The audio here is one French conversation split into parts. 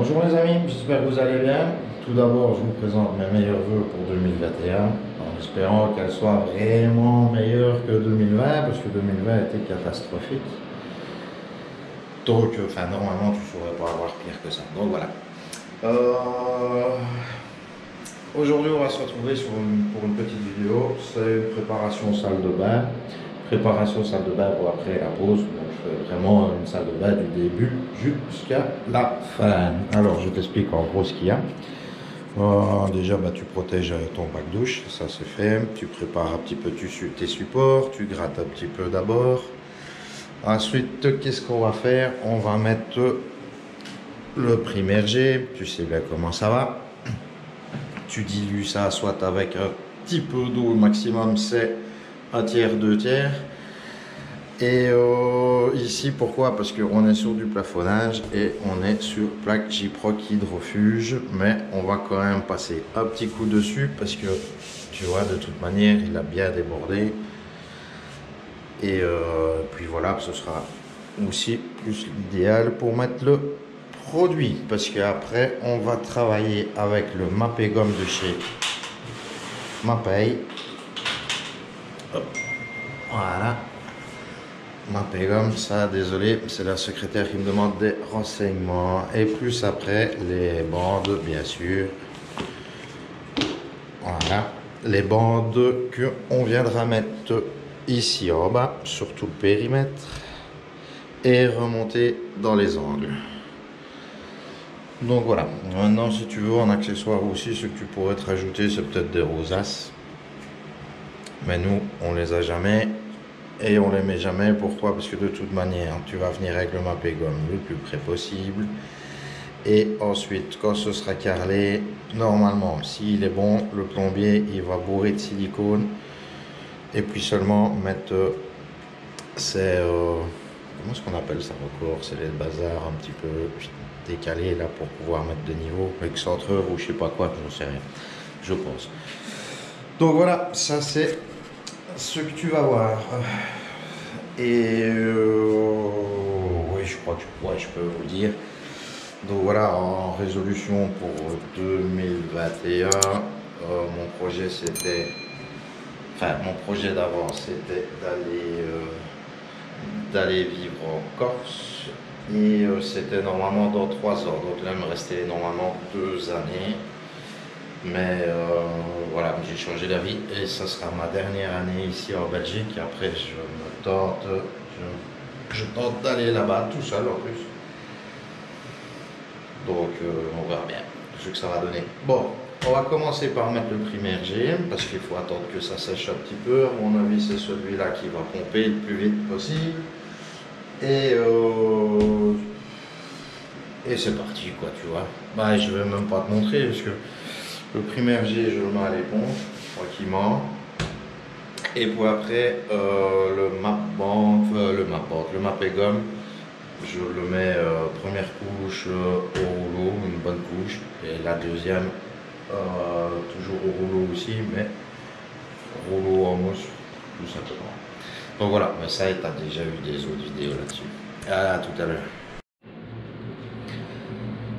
Bonjour les amis, j'espère que vous allez bien. Tout d'abord, je vous présente mes meilleurs vœux pour 2021, en espérant qu'elle soit vraiment meilleure que 2020, parce que 2020 était catastrophique. Donc, normalement, tu ne saurais pas avoir pire que ça. Donc voilà. Aujourd'hui, on va se retrouver pour une petite vidéo. C'est une préparation salle de bain. Préparation salle de bain pour après la pause. Donc, je fais vraiment une salle de bain du début jusqu'à la fin. Alors, je t'explique en gros ce qu'il y a. Déjà, tu protèges ton bac douche, ça c'est fait. Tu prépares un petit peu tes supports, tu grattes un petit peu d'abord. Ensuite, qu'est-ce qu'on va faire? On va mettre le primergé, tu sais bien comment ça va. Tu dilues ça soit avec un petit peu d'eau, le maximum c'est un tiers, 2 tiers. Et ici, pourquoi? Parce qu'on est sur du plafonnage et on est sur plaque Gyproc hydrofuge, mais on va quand même passer un petit coup dessus parce que tu vois, de toute manière, il a bien débordé. Et puis voilà, ce sera aussi plus l'idéal pour mettre le produit, parce qu'après on va travailler avec le Mapei Gomme de chez Mapei. Voilà, Mapei Gomme, ça désolé, c'est la secrétaire qui me demande des renseignements. Et plus après les bandes, bien sûr. Voilà, les bandes que on viendra mettre ici en bas sur tout le périmètre et remonter dans les angles. Donc voilà, maintenant si tu veux en accessoire aussi, ce que tu pourrais te rajouter, c'est peut-être des rosaces, mais nous on les a jamais et on les met jamais. Pourquoi? Parce que de toute manière tu vas venir avec le Mapei Gomme le plus près possible, et ensuite quand ce sera carrelé, normalement s'il est bon, le plombier il va bourrer de silicone et puis seulement mettre comment est-ce qu'on appelle ça encore, c'est les bazars un petit peu décalés là pour pouvoir mettre de niveau, excentreur ou je sais pas quoi, j'en sais rien, je pense. Donc voilà, ça c'est ce que tu vas voir. Et oui, je crois que je peux vous le dire. Donc voilà, en résolution pour 2021, mon projet c'était, mon projet d'avant c'était d'aller vivre en Corse, et c'était normalement dans 3 ans. Donc là il me restait normalement 2 années, mais voilà, j'ai changé d'avis et ça sera ma dernière année ici en Belgique. Après je tente d'aller là-bas tout seul en plus. Donc on verra bien ce que ça va donner. Bon, on va commencer par mettre le primergé parce qu'il faut attendre que ça sèche un petit peu. À mon avis, c'est celui-là qui va pomper le plus vite possible. Et c'est parti, quoi, tu vois. Je vais même pas te montrer parce que le primergé, je le mets à l'éponge tranquillement. Et puis après, le Mapei Gomme, je le mets première couche au rouleau, une bonne couche, et la deuxième toujours au rouleau aussi, mais rouleau en mousse tout simplement. Donc voilà, mais ça, tu as déjà eu des autres vidéos là-dessus. À tout à l'heure.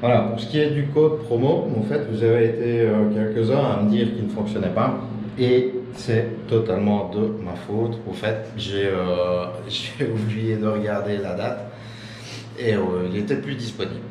Voilà, pour ce qui est du code promo, en fait, vous avez été quelques-uns à me dire qu'il ne fonctionnait pas, et c'est totalement de ma faute. Au fait, j'ai oublié de regarder la date et il n'était plus disponible.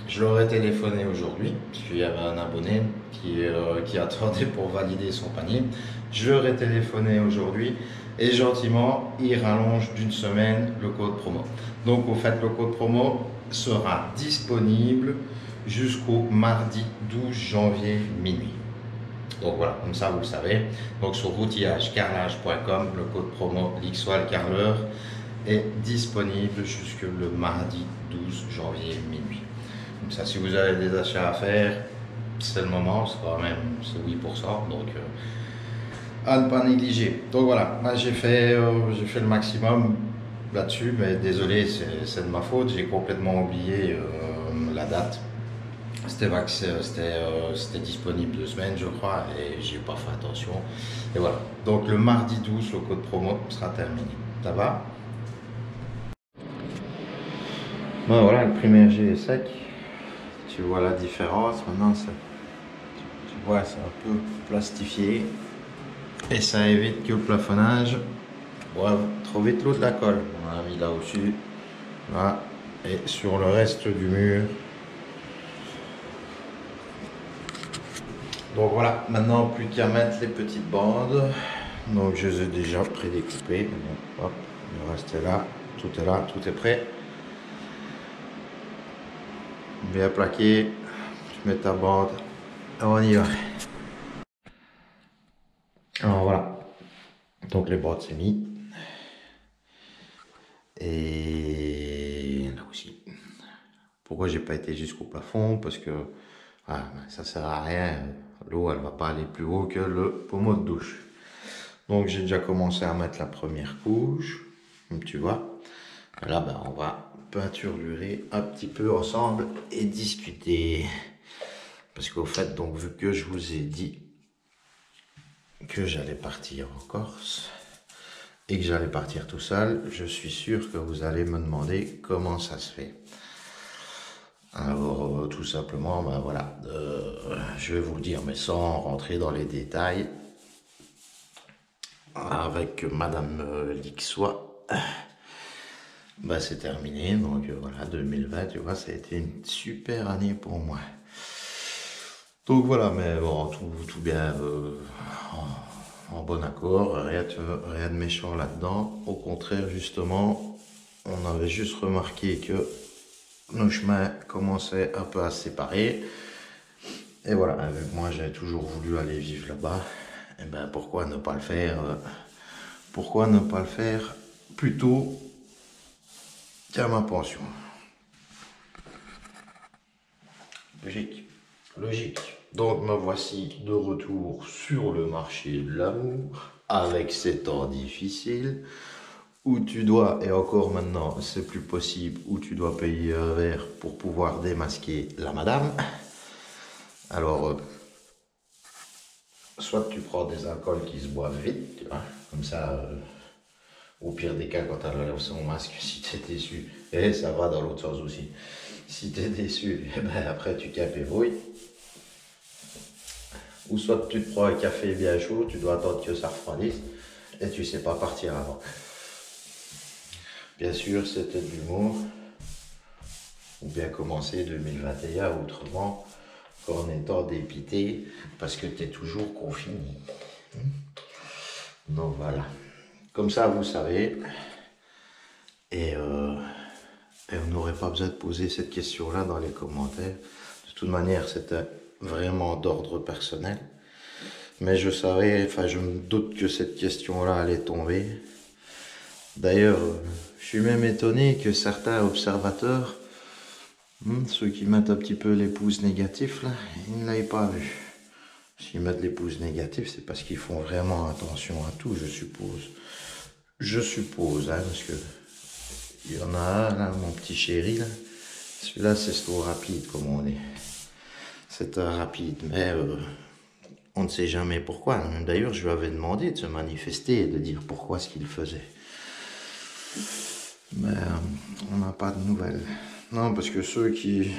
Je leur ai téléphoné aujourd'hui, parce qu'il y avait un abonné qui attendait pour valider son panier. Je leur ai téléphoné aujourd'hui et gentiment, ils rallongent d'une semaine le code promo. Donc, au fait, le code promo sera disponible jusqu'au mardi 12 janvier minuit. Donc voilà, comme ça vous le savez. Donc sur routillagecarrelage.com, le code promo Lixoil Carreleur est disponible jusque le mardi 12 janvier minuit. Comme ça, si vous avez des achats à faire, c'est le moment, c'est quand même 8%, donc à ne pas négliger. Donc voilà, j'ai fait le maximum là-dessus, mais désolé, c'est de ma faute, j'ai complètement oublié la date. C'était disponible 2 semaines, je crois, et j'ai pas fait attention. Et voilà, donc le mardi 12, le code promo sera terminé. Ça va? Voilà, le primergé est sec. tu vois la différence. Maintenant, tu vois, c'est un peu plastifié. Et ça évite que le plafonnage boive trop vite l'eau de la colle. On a mis là au-dessus. Là. Et sur le reste du mur. Donc voilà, maintenant plus qu'à mettre les petites bandes. Donc je les ai déjà prédécoupées. Bon, hop, le reste est là, tout est prêt. Bien plaqué, tu mets ta bande, on y va. Alors voilà, donc les bandes c'est mis. Et là aussi. Pourquoi j'ai pas été jusqu'au plafond? Parce que voilà, ça sert à rien. L'eau elle va pas aller plus haut que le pommeau de douche. Donc j'ai déjà commencé à mettre la première couche, comme tu vois. Et là ben, on va peinturer un petit peu ensemble et discuter. Parce qu'au fait, donc vu que je vous ai dit que j'allais partir en Corse et que j'allais partir tout seul, je suis sûr que vous allez me demander comment ça se fait. Alors tout simplement, ben voilà, je vais vous le dire, mais sans rentrer dans les détails. Avec Madame Lixois, ben, c'est terminé. Donc voilà, 2020, tu vois, ça a été une super année pour moi. Donc voilà, mais bon, tout bien en bon accord, rien de méchant là-dedans. Au contraire, justement, on avait juste remarqué que nos chemins commençaient un peu à se séparer. Et voilà, vu que moi j'ai toujours voulu aller vivre là-bas, et ben pourquoi ne pas le faire pourquoi ne pas le faire plus tôt qu'à ma pension? Logique, logique. Donc me voici de retour sur le marché de l'amour, avec ces temps difficiles, où tu dois, et encore maintenant c'est plus possible, où tu dois payer un verre pour pouvoir démasquer la madame. Alors, soit tu prends des alcools qui se boivent vite, tu vois, comme ça, au pire des cas, quand elle enlève son masque, si t'es déçu, et ça va dans l'autre sens aussi, si t'es déçu, et ben après tu capes et brouilles. Ou soit tu te prends un café bien chaud, tu dois attendre que ça refroidisse, et tu sais pas partir avant. Bien sûr, c'était de l'humour, ou bien commencer 2021 autrement, en étant dépité, parce que tu es toujours confiné. Donc voilà. Comme ça, vous savez. Et vous n'aurez pas besoin de poser cette question-là dans les commentaires. De toute manière, c'était vraiment d'ordre personnel. Mais je savais, enfin, je me doute que cette question-là allait tomber. D'ailleurs, je suis même étonné que certains observateurs, ceux qui mettent un petit peu les pouces négatifs, là, ils ne l'aient pas vu. S'ils mettent les pouces négatifs, c'est parce qu'ils font vraiment attention à tout, je suppose. Je suppose, hein, parce que il y en a un, là, mon petit chéri, là. Celui-là, c'est slow rapide, comme on dit. C'est un rapide, mais on ne sait jamais pourquoi. D'ailleurs, je lui avais demandé de se manifester et de dire pourquoi ce qu'il faisait. Mais on n'a pas de nouvelles. Non, parce que ceux qui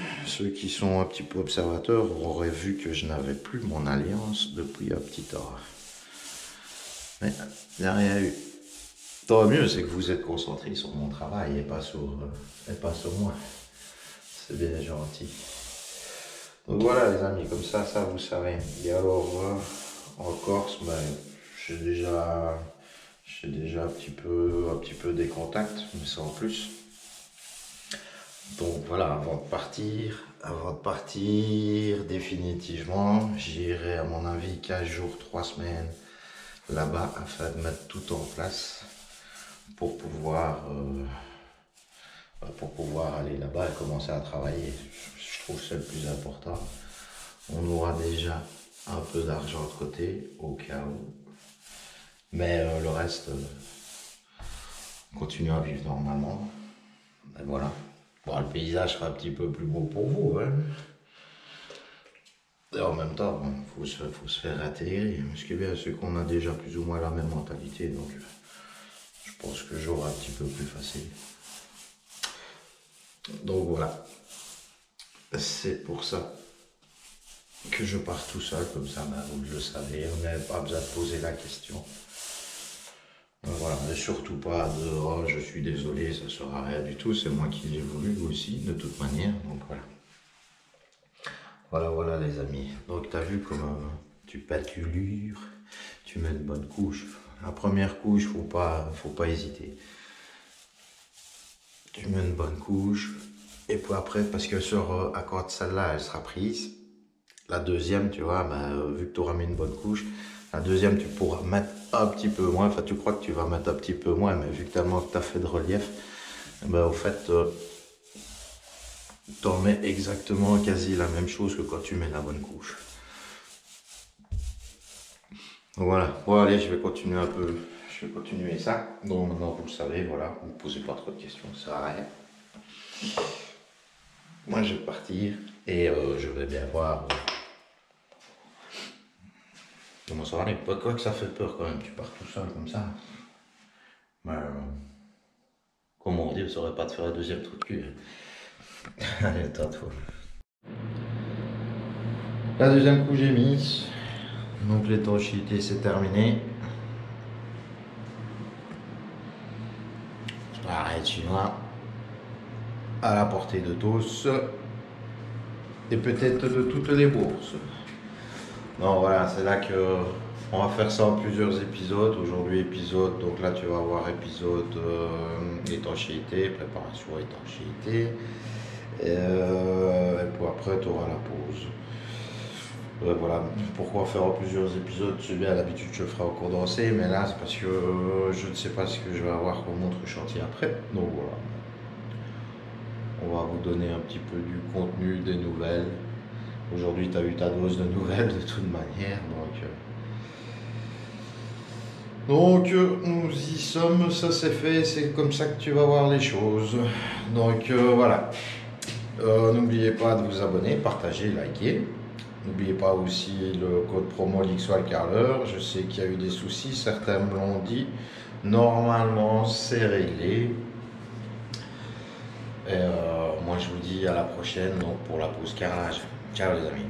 sont un petit peu observateurs auraient vu que je n'avais plus mon alliance depuis un petit temps. Mais il n'y a rien eu. Tant mieux, c'est que vous êtes concentrés sur mon travail et pas sur moi. C'est bien gentil. Donc voilà les amis, comme ça vous savez. Et alors, en Corse, ben, j'ai déjà un petit peu des contacts, mais sans plus. Donc voilà, avant de partir définitivement, j'irai à mon avis 15 jours, 3 semaines là-bas afin de mettre tout en place pour pouvoir aller là-bas et commencer à travailler. Je trouve que c'est le plus important. On aura déjà un peu d'argent de côté au cas où. Mais le reste, continue à vivre normalement. Et voilà. Bon, le paysage sera un petit peu plus beau pour vous. Hein. Et en même temps, bon, faut se faire intégrer. Ce qui est bien, c'est qu'on a déjà plus ou moins la même mentalité. Donc, je pense que j'aurai un petit peu plus facile. Donc voilà. c'est pour ça que je pars tout seul, comme ça, ben, vous le savez, on n'avait pas besoin de poser la question. Voilà, mais surtout pas de oh, je suis désolé, ça sera rien du tout, c'est moi qui l'ai voulu aussi, de toute manière, donc voilà. Voilà les amis. Donc t'as vu comment tu pâtulures, tu mets une bonne couche. La première couche, faut pas hésiter. Tu mets une bonne couche, et puis après, parce que sur quand celle-là, elle sera prise, la deuxième, tu vois, ben, vu que tu auras mis une bonne couche, la deuxième, tu pourras mettre un petit peu moins, enfin tu crois que tu vas mettre un petit peu moins, mais vu que tellement que tu as fait de relief, ben, au fait, tu en mets exactement quasi la même chose que quand tu mets la bonne couche. Voilà, bon allez, je vais continuer un peu, je vais continuer ça. Donc maintenant vous le savez, voilà, vous ne posez pas trop de questions, ça sert à rien. Moi je vais partir et je vais bien voir comment ça va aller. Pas quoi que ça fait peur quand même, tu pars tout seul comme ça. Mais comment dire, ça aurait pas de faire un deuxième trou de cul. Allez, attends toi. La deuxième couche est mise. Donc l'étanchéité c'est terminé. Arrête chinois. À la portée de tous. Et peut-être de toutes les bourses. Non voilà, c'est là que on va faire ça en plusieurs épisodes. Aujourd'hui épisode, donc là tu vas voir épisode étanchéité, préparation étanchéité. Et puis après tu auras la pause. Voilà, pourquoi faire en plusieurs épisodes, c'est bien, à l'habitude je ferai au condensé, mais là c'est parce que je ne sais pas ce que je vais avoir comme autre chantier après, donc voilà. On va vous donner un petit peu du contenu, des nouvelles. Aujourd'hui tu as eu ta dose de nouvelles de toute manière, donc nous y sommes, ça c'est fait, c'est comme ça que tu vas voir les choses. Donc voilà, n'oubliez pas de vous abonner, partager, liker. N'oubliez pas aussi le code promo LXWildCarler. Je sais qu'il y a eu des soucis, certains me l'ont dit. Normalement, c'est réglé. Et moi, je vous dis à la prochaine donc pour la pause carrelage. Ciao les amis.